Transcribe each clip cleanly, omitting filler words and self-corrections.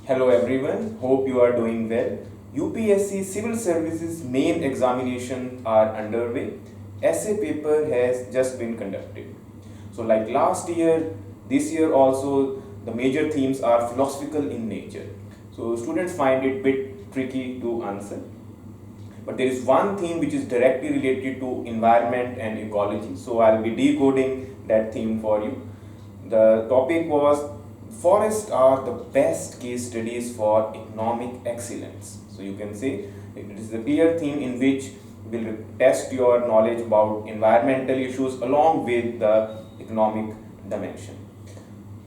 Hello everyone, hope you are doing well. UPSC Civil Services main examination are underway. Essay paper has just been conducted. So like last year, this year also the major themes are philosophical in nature. So students find it bit tricky to answer. But there is one theme which is directly related to environment and ecology. So I'll be decoding that theme for you. The topic was forests are the best case studies for economic excellence. So you can say it is a clear theme in which will test your knowledge about environmental issues along with the economic dimension.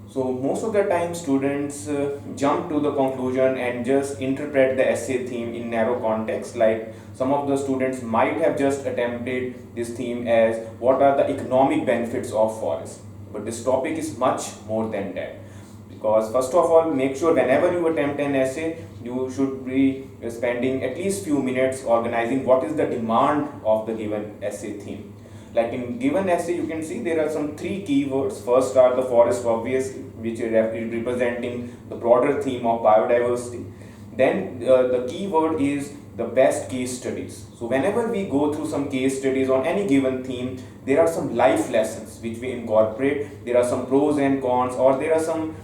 So most of the time students jump to the conclusion and just interpret the essay theme in narrow context. Like some of the students might have just attempted this theme as what are the economic benefits of forest. But this topic is much more than that. Because first of all, make sure whenever you attempt an essay, you should be spending at least few minutes organizing what is the demand of the given essay theme. Like in given essay, you can see there are some three keywords. First are the forest, obviously, which is representing the broader theme of biodiversity. Then the keyword is the best case studies. So whenever we go through some case studies on any given theme, there are some life lessons which we incorporate. There are some pros and cons, or there are some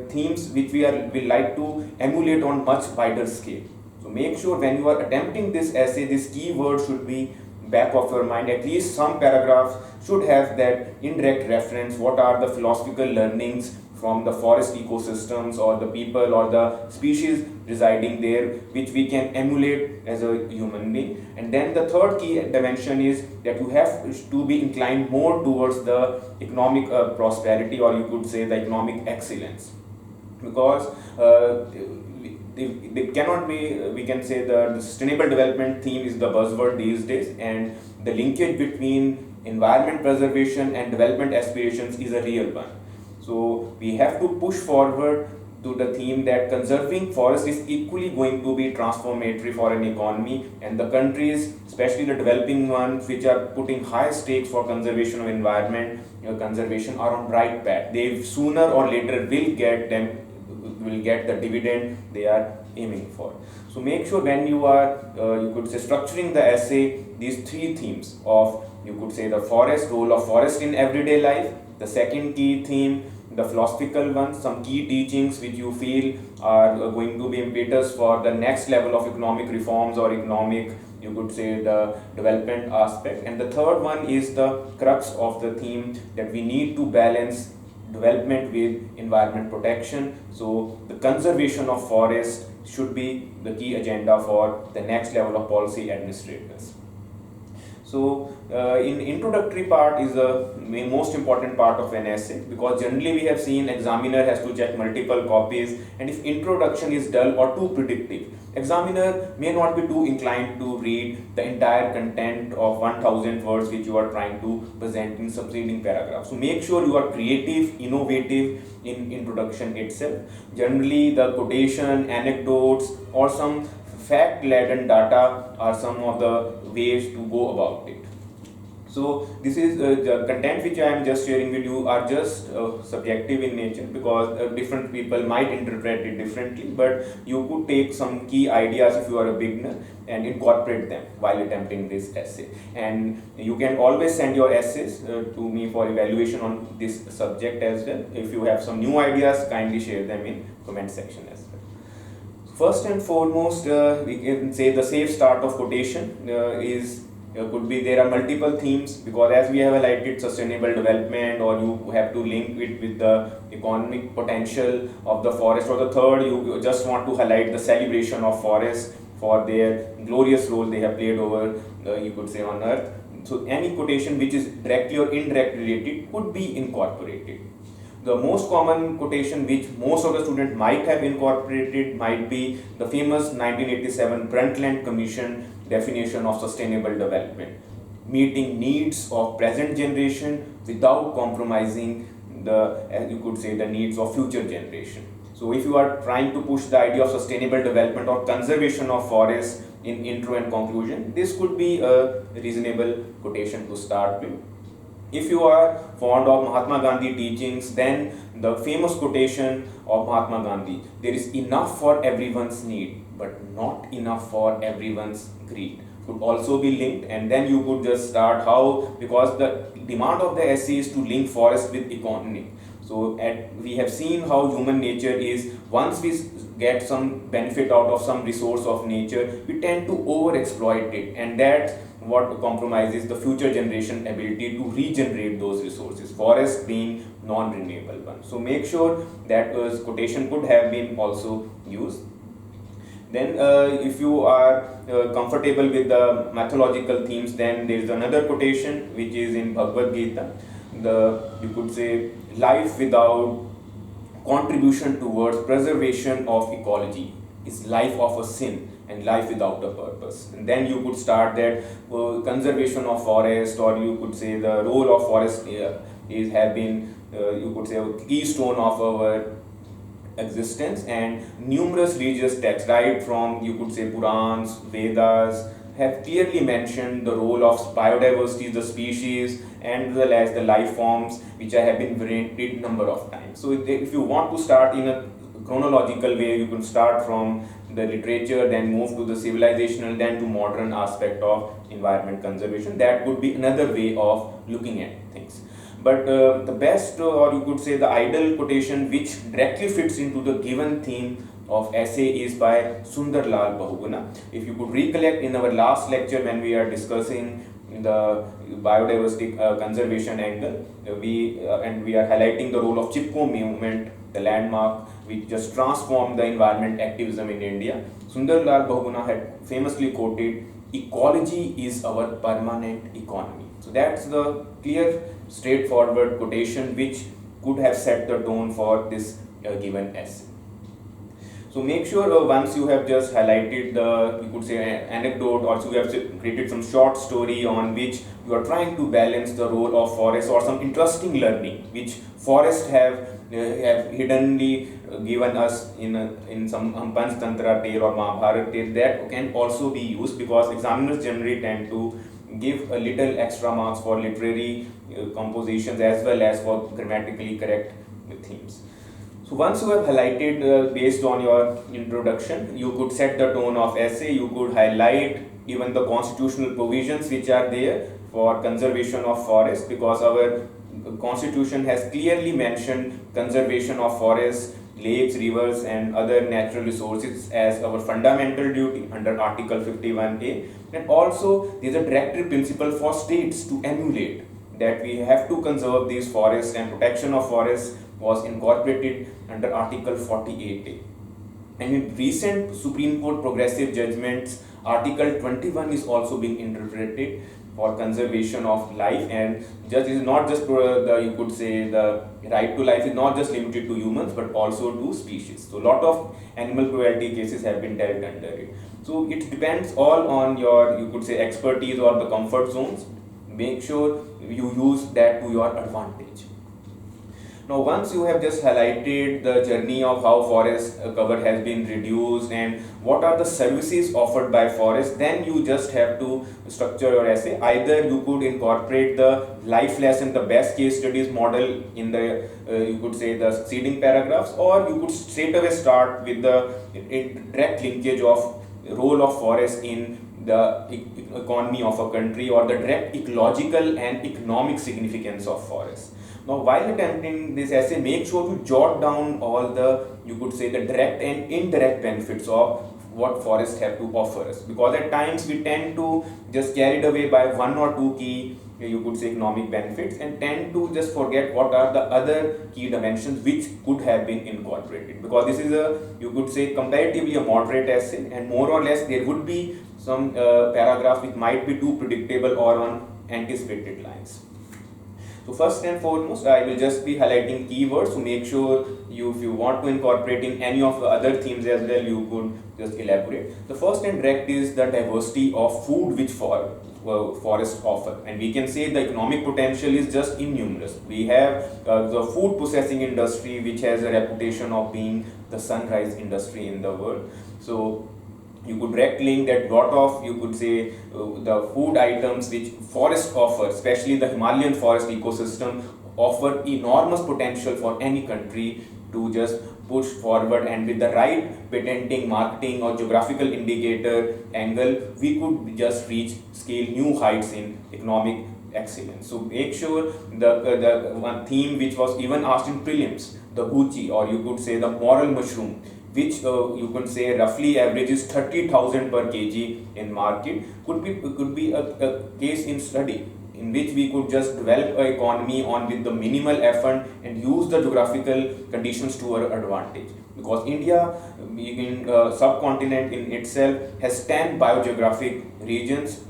themes which we like to emulate on much wider scale. So make sure when you are attempting this essay, this keyword should be back of your mind. At least some paragraph should have that indirect reference. What are the philosophical learnings from the forest ecosystems or the people or the species residing there, which we can emulate as a human being. And then the third key dimension is that you have to be inclined more towards the economic prosperity, or you could say the economic excellence, because they cannot be, we can say the sustainable development theme is the buzzword these days, and the linkage between environment preservation and development aspirations is a real one. So we have to push forward to the theme that conserving forest is equally going to be transformatory for an economy, and the countries, especially the developing ones, which are putting high stakes for conservation of environment conservation, are on right path. They sooner or later will get the dividend they are aiming for. So make sure when you are you could say structuring the essay, these three themes of, you could say, the forest, role of forest in everyday life, the second key theme, the philosophical one, some key teachings which you feel are going to be impetus for the next level of economic reforms or economic, you could say, the development aspect. And the third one is the crux of the theme, that we need to balance development with environment protection. So the conservation of forest should be the key agenda for the next level of policy administrators. So in introductory part is the most important part of an essay, because generally we have seen examiner has to check multiple copies, and if introduction is dull or too predictive, examiner may not be too inclined to read the entire content of 1000 words which you are trying to present in succeeding paragraphs. So make sure you are creative, innovative in introduction itself. Generally the quotation, anecdotes, or some fact-laden data are some of the ways to go about it. So this is the content which I am just sharing with you are just subjective in nature, because different people might interpret it differently, but you could take some key ideas if you are a beginner and incorporate them while attempting this essay. And you can always send your essays to me for evaluation on this subject as well. If you have some new ideas, kindly share them in comment section as well. First and foremost, we can say the safe start of quotation is could be there are multiple themes, because as we have highlighted sustainable development, or you have to link it with the economic potential of the forest, or the third, you just want to highlight the celebration of forests for their glorious role they have played over you could say on earth. So any quotation which is directly or indirectly related could be incorporated. The most common quotation which most of the students might have incorporated might be the famous 1987 Brundtland Commission definition of sustainable development, meeting needs of present generation without compromising the, as you could say, the needs of future generation. So if you are trying to push the idea of sustainable development or conservation of forests in intro and conclusion, this could be a reasonable quotation to start with. If you are fond of Mahatma Gandhi teachings, then the famous quotation of Mahatma Gandhi, there is enough for everyone's need, but not enough for everyone's greed, could also be linked. And then you could just start how, because the demand of the essay is to link forest with economy. So we have seen how human nature is, once we get some benefit out of some resource of nature, we tend to over exploit it, and that's what compromises the future generation ability to regenerate those resources, forest being non-renewable one. So make sure that quotation could have been also used. Then if you are comfortable with the mythological themes, then there is another quotation which is in Bhagavad Gita. You could say, life without contribution towards preservation of ecology is life of a sin and life without a purpose. And then you could start that conservation of forest, or you could say the role of forest is have been you could say a keystone of our existence, and numerous religious texts, right from you could say Purans, Vedas, have clearly mentioned the role of biodiversity, the species, and as well as the life forms, which I have been varied number of times. So if you want to start in a chronological way, you can start from the literature, then move to the civilizational, then to modern aspect of environment conservation. That would be another way of looking at things. But the best, or you could say the ideal quotation which directly fits into the given theme of essay is by Sundarlal Bahuguna. If you could recollect in our last lecture when we are discussing the biodiversity conservation angle, we are highlighting the role of Chipko movement, the landmark which just transformed the environment activism in India. Sundarlal Bahuguna had famously quoted, "Ecology is our permanent economy." So that's the clear, straightforward quotation which could have set the tone for this given essay. So make sure once you have just highlighted the, you could say, anecdote, also you have created some short story on which you are trying to balance the role of forest, or some interesting learning which forests have hiddenly given us in some Panchtantra tale or Mahabharata tale, that can also be used, because examiners generally tend to give a little extra marks for literary compositions as well as for grammatically correct themes. So once you have highlighted based on your introduction, you could set the tone of essay, you could highlight even the constitutional provisions which are there for conservation of forest, because our constitution has clearly mentioned conservation of forests, lakes, rivers and other natural resources as our fundamental duty under Article 51A, and also there is a directive principle for states to emulate, that we have to conserve these forests, and protection of forests was incorporated under Article 48A. And in recent Supreme Court progressive judgments, Article 21 is also being interpreted for conservation of life, and just is not just you could say the right to life is not just limited to humans but also to species. So a lot of animal cruelty cases have been dealt under it. So it depends all on your, you could say, expertise or the comfort zones. Make sure you use that to your advantage. Now once you have just highlighted the journey of how forest cover has been reduced and what are the services offered by forest, then you just have to structure your essay. Either you could incorporate the life lesson, the best case studies model in the you could say the succeeding paragraphs, or you could straight away start with the direct linkage of role of forest in the economy of a country, or the direct ecological and economic significance of forest. Now, while attempting this essay, make sure to jot down all the, you could say, the direct and indirect benefits of what forests have to offer us, because at times we tend to just carried away by one or two key, you could say, economic benefits, and tend to just forget what are the other key dimensions which could have been incorporated, because this is a, you could say, comparatively a moderate essay, and more or less there would be some paragraphs which might be too predictable or on anticipated lines. So first and foremost, I will just be highlighting keywords, so make sure you, if you want to incorporate in any of the other themes as well, you could just elaborate. The first and direct is the diversity of food which forests offer, and we can say the economic potential is just innumerous. We have the food processing industry, which has a reputation of being the sunrise industry in the world. So You could direct link that lot of, you could say, the food items which forest offer, especially the Himalayan forest ecosystem, offer enormous potential for any country to just push forward, and with the right patenting, marketing or geographical indicator angle, we could just reach scale new heights in economic excellence. So make sure the one theme which was even asked in prelims, the Gucci, or you could say the moral mushroom, which you could say roughly averages 30,000 per kg in market, could be a case in study in which we could just develop an economy on with the minimal effort and use the geographical conditions to our advantage. Because India, being subcontinent in itself, has 10 biogeographic regions,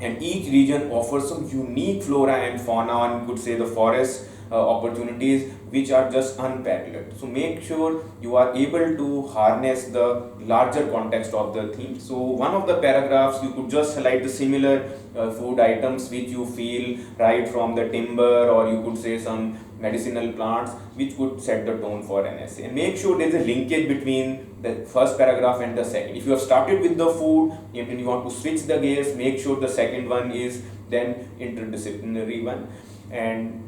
and each region offers some unique flora and fauna, and you could say the forest opportunities which are just unparalleled. So make sure you are able to harness the larger context of the theme. So one of the paragraphs you could just highlight the similar food items which you feel, right from the timber, or you could say some medicinal plants, which could set the tone for an essay. And make sure there is a linkage between the first paragraph and the second. If you have started with the food and you want to switch the gears, make sure the second one is then interdisciplinary one. And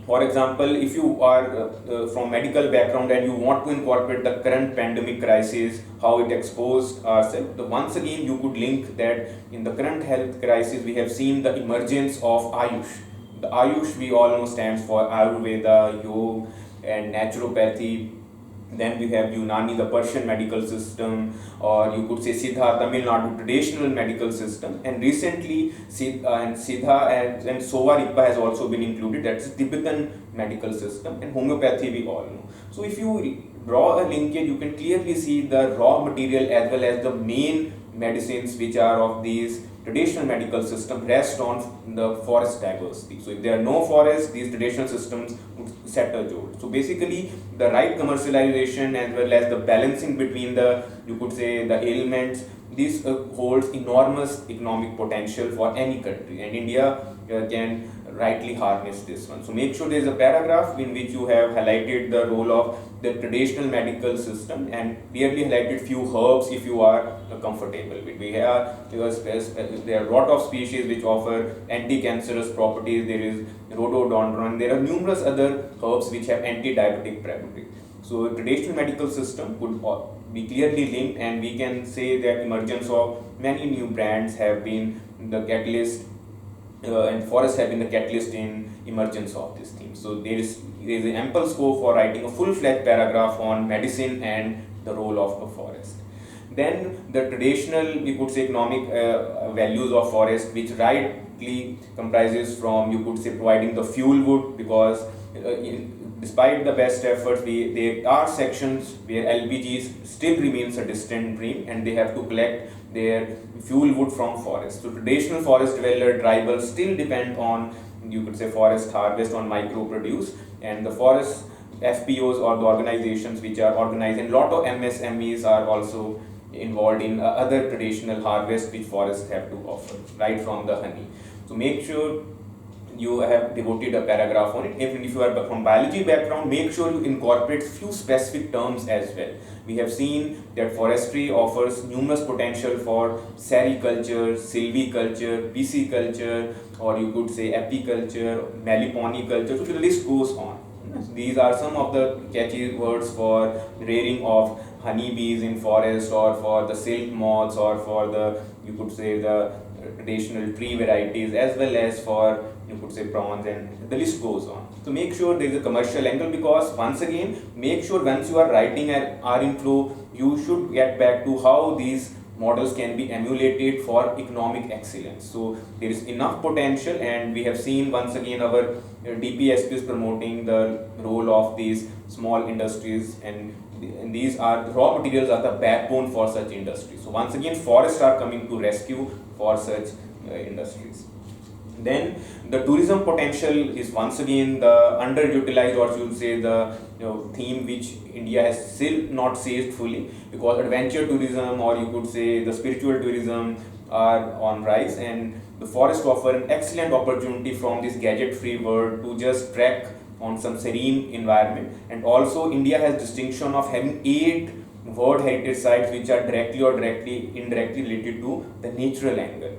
for example, if you are from medical background and you want to incorporate the current pandemic crisis, how it exposed ourselves, once again you could link that in the current health crisis we have seen the emergence of Ayush. The Ayush we all know stands for Ayurveda, Yoga and naturopathy. Then we have Unani, the Persian medical system, or you could say Siddha, Tamil Nadu traditional medical system. And recently, Siddha and Sowa Rigpa has also been included. That's Tibetan medical system, and homeopathy we all know. So if you draw a linkage, you can clearly see the raw material as well as the main medicines which are of these traditional medical system rest on the forest diversity. So if there are no forests, these traditional systems would set a jolt. So basically, the right commercialization as well as the balancing between the, you could say, the ailments, this holds enormous economic potential for any country, and India can rightly harness this one. So make sure there is a paragraph in which you have highlighted the role of the traditional medical system and clearly highlighted few herbs if you are comfortable with. There are a lot of species which offer anti-cancerous properties. There is rhododendron. There are numerous other herbs which have anti-diabetic properties. So traditional medical system could be clearly linked, and we can say that emergence of many new brands have been the catalyst, and forests have been the catalyst in emergence of this theme. So there is an ample scope for writing a full-fledged paragraph on medicine and the role of a forest. Then the traditional, we could say, economic values of forest, which rightly comprises from, you could say, providing the fuel wood, because despite the best efforts, there are sections where LPGs still remains a distant dream, and they have to collect their fuel wood from forests. So traditional forest dweller tribals still depend on, you could say, forest harvest on micro produce, and the forest FPOs or the organizations which are organized, and lot of MSMEs are also involved in other traditional harvest which forests have to offer, right from the honey. So make sure you have devoted a paragraph on it. If you are from biology background, make sure you incorporate few specific terms as well. We have seen that forestry offers numerous potential for sericulture, silviculture, pisciculture, or you could say apiculture, meliponiculture. So the list goes on. These are some of the catchy words for rearing of honeybees in forest, or for the silk moths, or for the, you could say, the traditional tree varieties, as well as for, you could say, prawns, and the list goes on. So make sure there is a commercial angle, because once again, make sure once you are writing an R in flow, you should get back to how these models can be emulated for economic excellence. So there is enough potential, and we have seen once again our DPSP is promoting the role of these small industries, and these are raw materials are the backbone for such industries. So once again, forests are coming to rescue for such industries. Then the tourism potential is once again the underutilized, or should say the theme which India has still not seized fully, because adventure tourism, or you could say the spiritual tourism, are on rise, and the forest offer an excellent opportunity from this gadget-free world to just trek on some serene environment. And also India has distinction of having 8 World Heritage Sites which are directly or indirectly related to the natural angle.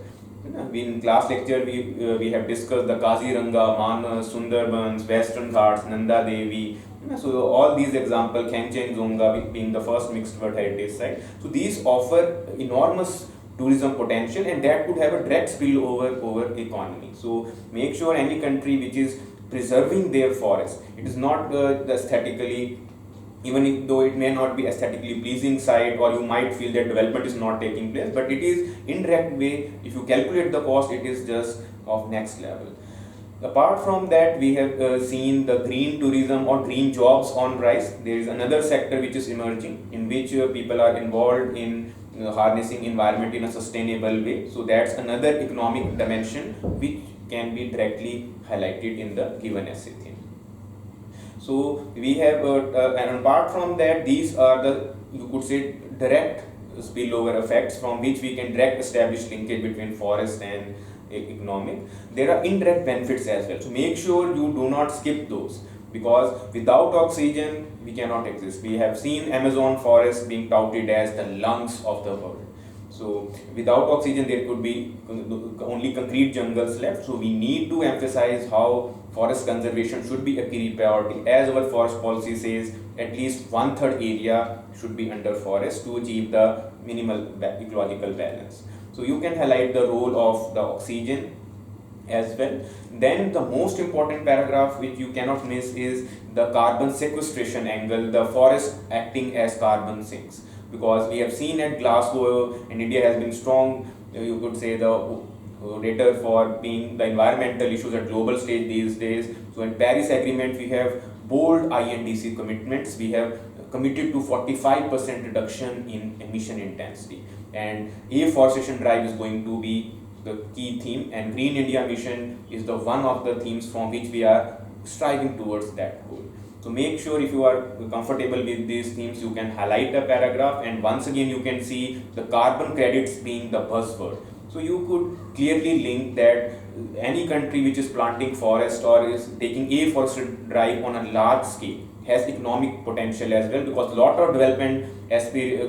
In class lecture, we have discussed the Kaziranga, Manas, Sundarbans, Western Ghats, Nanda Devi. So all these examples, Khangchen Zonga being the first mixed World Heritage Site. So these offer enormous tourism potential, and that could have a direct spill over economy. So make sure any country which is preserving their forest, it is not the aesthetically, even if, though it may not be aesthetically pleasing site, or you might feel that development is not taking place, but it is indirect way. If you calculate the cost, it is just of next level. Apart from that, we have seen the green tourism or green jobs on rise. There is another sector which is emerging, in which people are involved in harnessing environment in a sustainable way. So that's another economic dimension which can be directly highlighted in the given essay theme. So we have, and apart from that, these are the, you could say, direct spillover effects from which we can direct establish linkage between forest and economic. There are indirect benefits as well. So make sure you do not skip those, because without oxygen we cannot exist. We have seen Amazon forest being touted as the lungs of the world. So without oxygen there could be only concrete jungles left. So we need to emphasize how forest conservation should be a key priority. As our forest policy says, at least 1/3 area should be under forest to achieve the minimal ecological balance. So you can highlight the role of the oxygen as well. Then the most important paragraph which you cannot miss is the carbon sequestration angle, the forest acting as carbon sinks. Because we have seen at Glasgow, and India has been strong, you could say, the orator for being the environmental issues at global stage these days. So in Paris Agreement we have bold INDC commitments. We have committed to 45% reduction in emission intensity, and afforestation drive is going to be the key theme, and Green India Mission is the one of the themes from which we are striving towards that goal. So make sure, if you are comfortable with these themes, you can highlight a paragraph, and once again you can see the carbon credits being the buzzword. So you could clearly link that any country which is planting forest or is taking afforestation drive on a large scale has economic potential as well, because a lot of development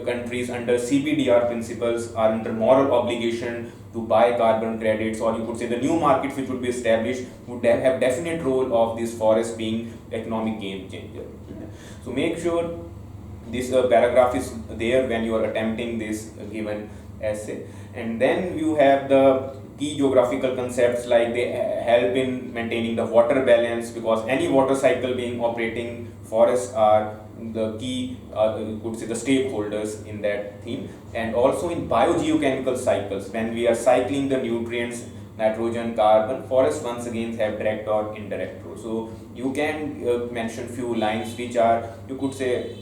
countries under CBDR principles are under moral obligation to buy carbon credits, or you could say the new markets which would be established would have definite role of this forest being economic game changer. So make sure this paragraph is there when you are attempting this given essay. And then you have the key geographical concepts, like they help in maintaining the water balance, because any water cycle being operating, forests are the key, you could say, the stakeholders in that theme. And also in biogeochemical cycles, when we are cycling the nutrients, nitrogen, carbon, forests once again have direct or indirect role. So you can mention few lines which are, you could say,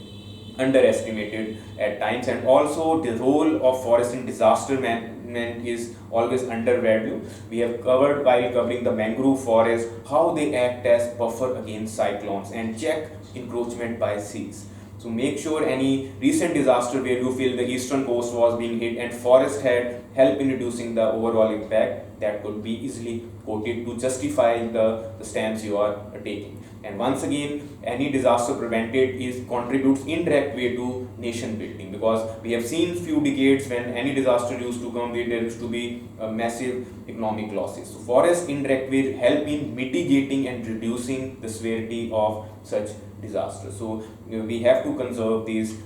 underestimated at times. And also the role of forest in disaster management is always undervalued. We have covered, while covering the mangrove forest, how they act as buffer against cyclones and check encroachment by seas. So make sure any recent disaster where you feel the eastern coast was being hit and forest had help in reducing the overall impact, that could be easily quoted to justify the stance you are taking. And once again, any disaster prevented is contributes indirect way to nation building, because we have seen few decades when any disaster used to come, there used to be massive economic losses. So forest indirect way help in mitigating and reducing the severity of such disasters. So we have to conserve these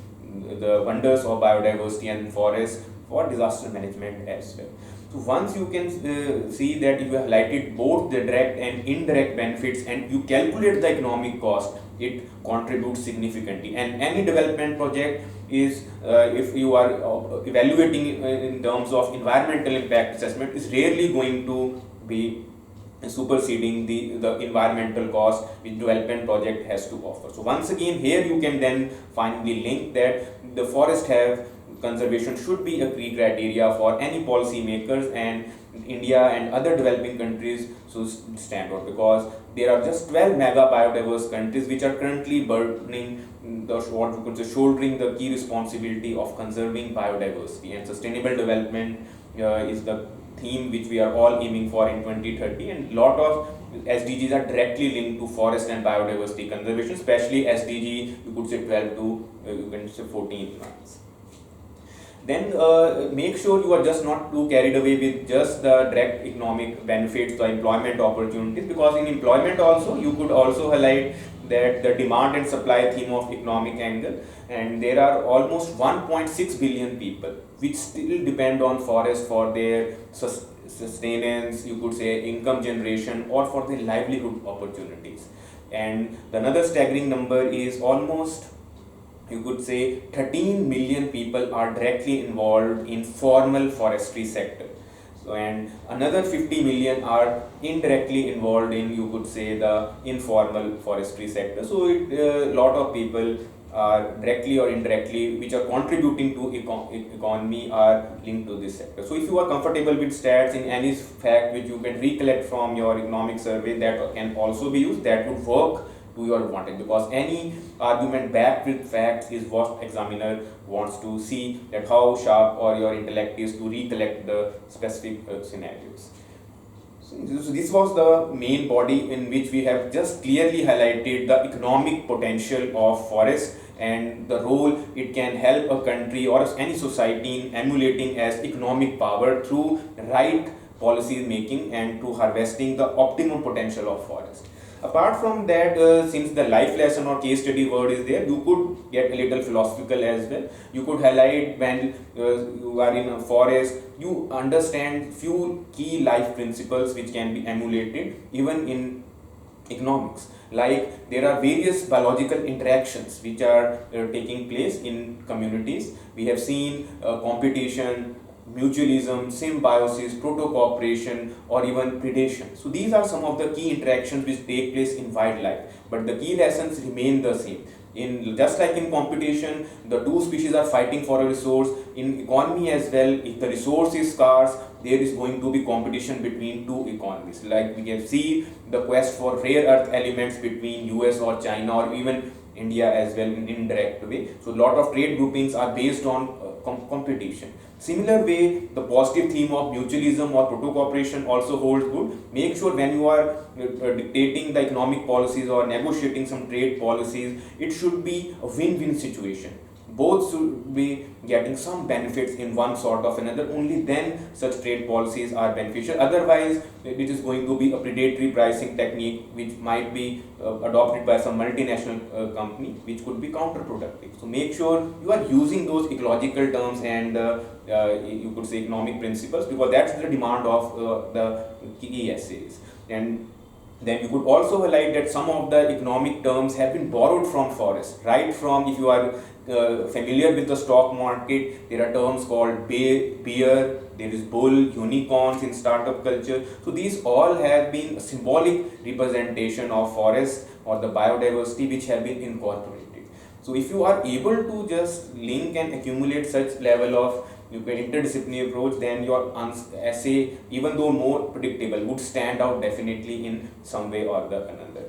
the wonders of biodiversity and forest for disaster management as well. So once you can see that you have highlighted both the direct and indirect benefits, and you calculate the economic cost, it contributes significantly. And any development project is, if you are evaluating in terms of environmental impact assessment, is rarely going to be superseding the environmental cost which development project has to offer. So once again, here you can then finally link that the forest have conservation should be a key criteria for any policy makers, and India and other developing countries should stand out, because there are just 12 mega biodiverse countries which are currently burdening what we could say shouldering the key responsibility of conserving biodiversity, and sustainable development is the theme which we are all aiming for in 2030, and lot of SDGs are directly linked to forest and biodiversity conservation, especially SDG, you could say 12 to you can say 14 months. Then make sure you are just not too carried away with just the direct economic benefits, the employment opportunities, because in employment also you could also highlight that the demand and supply theme of economic angle, and there are almost 1.6 billion people which still depend on forest for their sustenance, you could say income generation, or for their livelihood opportunities. And the another staggering number is almost, you could say, 13 million people are directly involved in formal forestry sector. So, and another 50 million are indirectly involved in, you could say, the informal forestry sector. So a lot of people are directly or indirectly which are contributing to economy are linked to this sector. So if you are comfortable with stats in any fact which you can recollect from your economic survey, that can also be used, that would work to your advantage, because any argument backed with facts is what examiner wants to see, that how sharp or your intellect is to recollect the specific scenarios. So this was the main body in which we have just clearly highlighted the economic potential of forest and the role it can help a country or any society in emulating as economic power through right policy making and to harvesting the optimum potential of forest. Apart from that, since the life lesson or case study word is there, you could get a little philosophical as well. You could highlight when you are in a forest, you understand few key life principles which can be emulated even in economics. Like there are various biological interactions which are taking place in communities. We have seen competition, mutualism, symbiosis, proto-cooperation, or even predation. So these are some of the key interactions which take place in wildlife, but the key lessons remain the same. In just like in competition, the two species are fighting for a resource. In economy as well, if the resource is scarce, there is going to be competition between two economies. Like we can see the quest for rare earth elements between US or China or even India as well in indirect way. So a lot of trade groupings are based on competition. Similar way, the positive theme of mutualism or proto-cooperation also holds good. Make sure when you are dictating the economic policies or negotiating some trade policies, it should be a win-win situation. Both should be getting some benefits in one sort of another. Only then such trade policies are beneficial. Otherwise, it is going to be a predatory pricing technique which might be adopted by some multinational company, which could be counterproductive. So make sure you are using those ecological terms and you could say economic principles, because that's the demand of the key essays. And then you could also highlight that some of the economic terms have been borrowed from forest, right from, if you are familiar with the stock market, there are terms called bear, there is bull, unicorns in startup culture. So these all have been a symbolic representation of forest or the biodiversity which have been incorporated. So if you are able to just link and accumulate such level of interdisciplinary approach, then your essay, even though more predictable, would stand out definitely in some way or the another.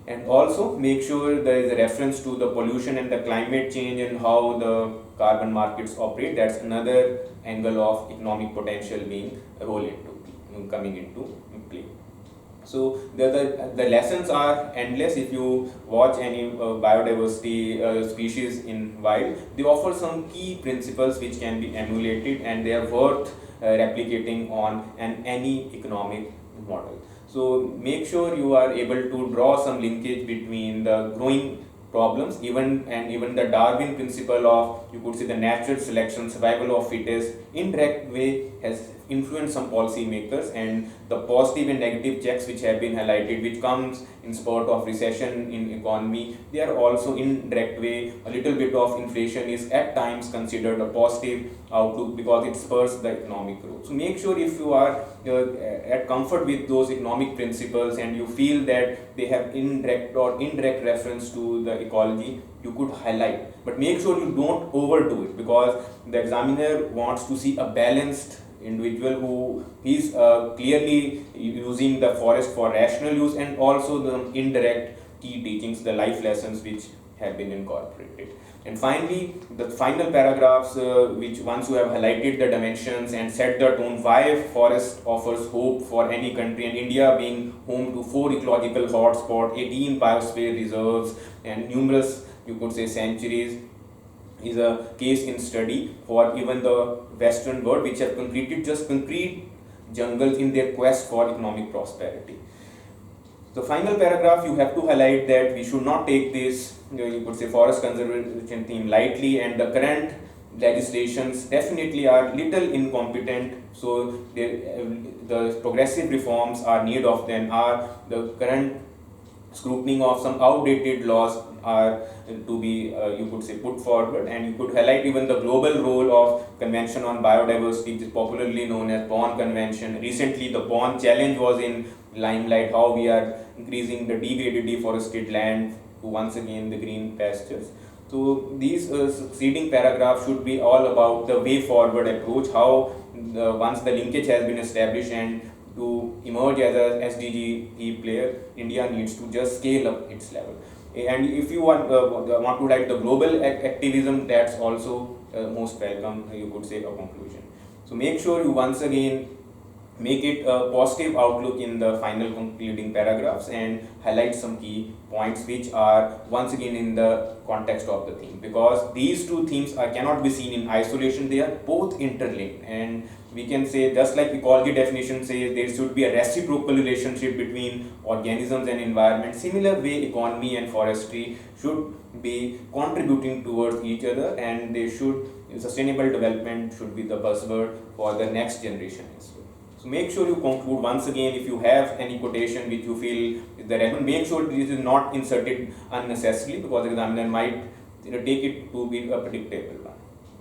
And also make sure there is a reference to the pollution and the climate change and how the carbon markets operate. That's another angle of economic potential being coming into play. So the lessons are endless. If you watch any biodiversity species in wild, they offer some key principles which can be emulated, and they are worth replicating on any economic model. So make sure you are able to draw some linkage between the growing problems, even the Darwin principle of, you could say, the natural selection, survival of fittest, indirect way has influenced some policy makers, and the positive and negative checks which have been highlighted, which comes in spurt of recession in economy, they are also indirect way. A little bit of inflation is at times considered a positive outlook because it spurs the economic growth. So make sure if you are at comfort with those economic principles and you feel that they have indirect reference to the ecology, you could highlight, but make sure you don't overdo it, because the examiner wants to see a balanced individual who is clearly using the forest for rational use, and also the indirect key teachings, the life lessons which have been incorporated. And finally, the final paragraphs, which once you have highlighted the dimensions and set the tone why forest offers hope for any country, and India being home to 4 ecological hotspots, 18 biosphere reserves, and numerous, you could say, sanctuaries, is a case in study for even the Western world, which have completed just concrete jungles in their quest for economic prosperity. The final paragraph, you have to highlight that we should not take this, you could say, forest conservation theme lightly, and the current legislations definitely are little incompetent. So the progressive reforms are need of them. Are the current scrutiny of some outdated laws are to be, you could say, put forward, and you could highlight even the global role of Convention on Biodiversity, which is popularly known as Bonn Convention. Recently, the Bonn Challenge was in limelight, how we are increasing the degraded, deforested land to once again the green pastures. So these succeeding paragraphs should be all about the way forward approach, how once the linkage has been established and to emerge as a SDG player, India needs to just scale up its level. And if you want to write the global activism, that's also most welcome, you could say, a conclusion. So make sure you once again make it a positive outlook in the final concluding paragraphs and highlight some key points which are once again in the context of the theme, because these two themes cannot be seen in isolation. They are both interlinked, and we can say, just like ecology definition says, there should be a reciprocal relationship between organisms and environment. Similar way, economy and forestry should be contributing towards each other, and they should, sustainable development should be the buzzword for the next generation as well. So make sure you conclude once again. If you have any quotation which you feel is the relevant, make sure this is not inserted unnecessarily, because the examiner might take it to be a predictable one.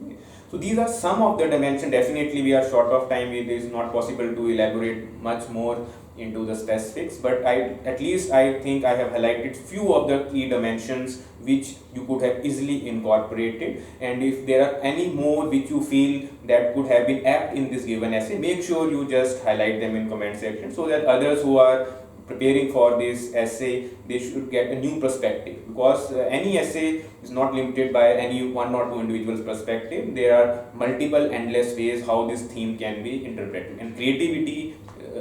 Okay. So these are some of the dimensions. Definitely we are short of time. It is not possible to elaborate much more into the specifics, but at least I think I have highlighted few of the key dimensions which you could have easily incorporated. And if there are any more which you feel that could have been apt in this given essay, make sure you just highlight them in comment section, so that others who are preparing for this essay, they should get a new perspective, because any essay is not limited by any one or two individuals' perspective. There are multiple endless ways how this theme can be interpreted, and creativity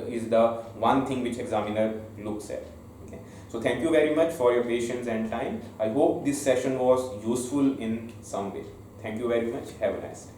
is the one thing which examiner looks at. Okay. So thank you very much for your patience and time. I hope this session was useful in some way. Thank you very much. Have a nice day.